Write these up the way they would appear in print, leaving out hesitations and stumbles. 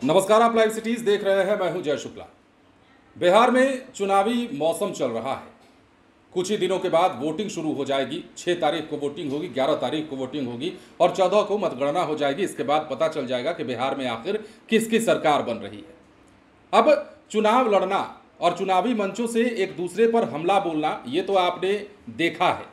नमस्कार, आप live cities देख रहे हैं। मैं हूं जय शुक्ला। बिहार में चुनावी मौसम चल रहा है। कुछ ही दिनों के बाद वोटिंग शुरू हो जाएगी। 6 तारीख को वोटिंग होगी, 11 तारीख को वोटिंग होगी और 14 को मतगणना हो जाएगी। इसके बाद पता चल जाएगा कि बिहार में आखिर किसकी सरकार बन रही है। अब चुनाव लड़ना और चुनावी मंचों से एक दूसरे पर हमला बोलना, ये तो आपने देखा है,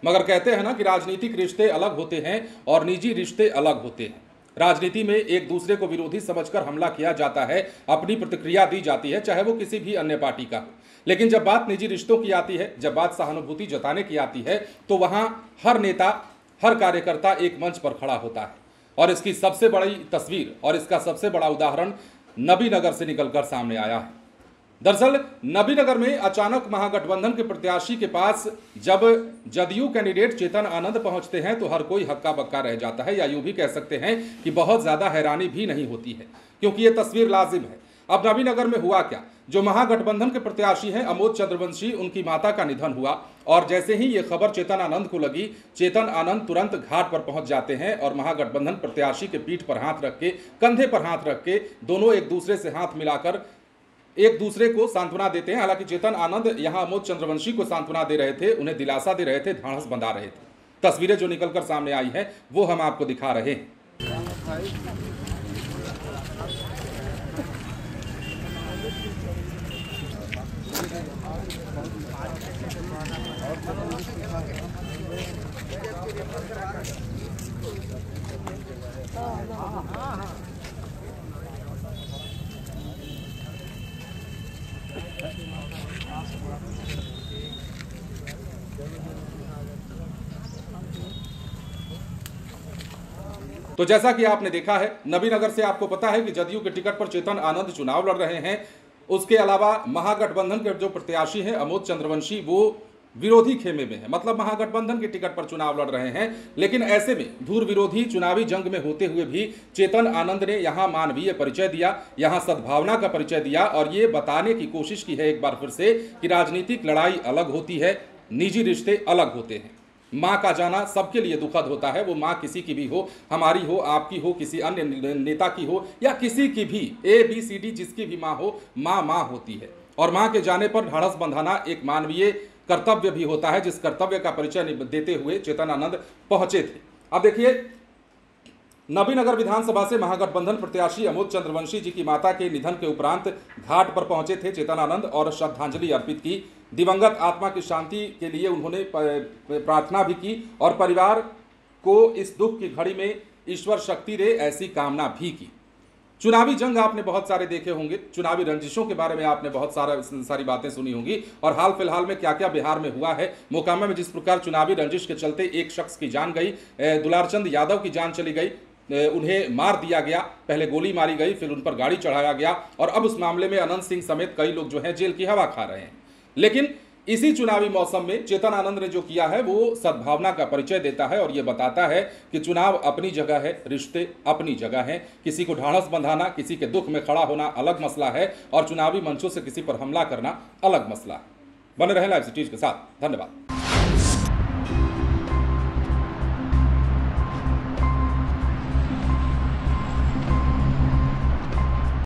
मगर कहते हैं ना कि राजनीतिक रिश्ते अलग होते हैं और निजी रिश्ते अलग होते हैं। राजनीति में एक दूसरे को विरोधी समझकर हमला किया जाता है, अपनी प्रतिक्रिया दी जाती है, चाहे वो किसी भी अन्य पार्टी का हो। लेकिन जब बात निजी रिश्तों की आती है, जब बात सहानुभूति जताने की आती है, तो वहां हर नेता, हर कार्यकर्ता एक मंच पर खड़ा होता है। और इसकी सबसे बड़ी तस्वीर और इसका सबसे बड़ा उदाहरण नबीनगर से निकलकर सामने आया है। दरअसल नबीनगर में अचानक महागठबंधन के प्रत्याशी के पास जब जदयू कैंडिडेट चेतन आनंद पहुंचते हैं तो हर कोई हक्का बक्का रह जाता है, या यूं भी कह सकते हैं कि बहुत ज्यादा हैरानी भी नहीं होती है, क्योंकि यह तस्वीर लाजिम है। अब नबीनगर में हुआ क्या, जो महागठबंधन के प्रत्याशी हैं अमोद चंद्रवंशी, उनकी माता का निधन हुआ और जैसे ही ये खबर चेतन आनंद को लगी, चेतन आनंद तुरंत घाट पर पहुंच जाते हैं और महागठबंधन प्रत्याशी के पीठ पर हाथ रख के, कंधे पर हाथ रख के दोनों एक दूसरे से हाथ मिलाकर एक दूसरे को सांत्वना देते हैं। हालांकि चेतन आनंद यहां अमोद चंद्रवंशी को सांत्वना दे रहे थे, उन्हें दिलासा दे रहे थे, ढांढस बंधा रहे थे। तस्वीरें जो निकलकर सामने आई हैं वो हम आपको दिखा रहे हैं। तो जैसा कि आपने देखा है, नबीनगर से आपको पता है कि जदयू के टिकट पर चेतन आनंद चुनाव लड़ रहे हैं। उसके अलावा महागठबंधन के जो प्रत्याशी हैं अमोद चंद्रवंशी, वो विरोधी खेमे में है, मतलब महागठबंधन के टिकट पर चुनाव लड़ रहे हैं। लेकिन ऐसे में धुर विरोधी चुनावी जंग में होते हुए भी चेतन आनंद ने यहां मानवीय परिचय दिया, यहां सद्भावना का परिचय दिया और ये बताने की कोशिश की है एक बार फिर से कि राजनीतिक लड़ाई अलग होती है, निजी रिश्ते अलग होते हैं। माँ का जाना सबके लिए दुखद होता है, वो माँ किसी की भी हो, हमारी हो, आपकी हो, किसी अन्य नेता की हो या किसी की भी, ABCD जिसकी भी माँ हो, माँ माँ होती है। और माँ के जाने पर ढांढस बंधाना एक मानवीय कर्तव्य भी होता है, जिस कर्तव्य का परिचय देते हुए चेतन आनंद पहुंचे थे। अब देखिए, नबीनगर विधानसभा से महागठबंधन प्रत्याशी अमोद चंद्रवंशी जी की माता के निधन के उपरांत घाट पर पहुंचे थे चेतन आनंद और श्रद्धांजलि अर्पित की। दिवंगत आत्मा की शांति के लिए उन्होंने प्रार्थना भी की और परिवार को इस दुख की घड़ी में ईश्वर शक्ति दे, ऐसी कामना भी की। चुनावी जंग आपने बहुत सारे देखे होंगे, चुनावी रंजिशों के बारे में आपने बहुत सारी बातें सुनी होंगी और हाल फिलहाल में क्या क्या बिहार में हुआ है। मोकामा में जिस प्रकार चुनावी रंजिश के चलते एक शख्स की जान गई, दुलारचंद यादव की जान चली गई, उन्हें मार दिया गया, पहले गोली मारी गई, फिर उन पर गाड़ी चढ़ाया गया और अब उस मामले में अनंत सिंह समेत कई लोग जो हैं जेल की हवा खा रहे हैं। लेकिन इसी चुनावी मौसम में चेतन आनंद ने जो किया है वो सद्भावना का परिचय देता है और ये बताता है कि चुनाव अपनी जगह है, रिश्ते अपनी जगह हैं। किसी को ढांढस बंधाना, किसी के दुख में खड़ा होना अलग मसला है और चुनावी मंचों से किसी पर हमला करना अलग मसला है। बने रहे लाइव सिटीज के साथ। धन्यवाद।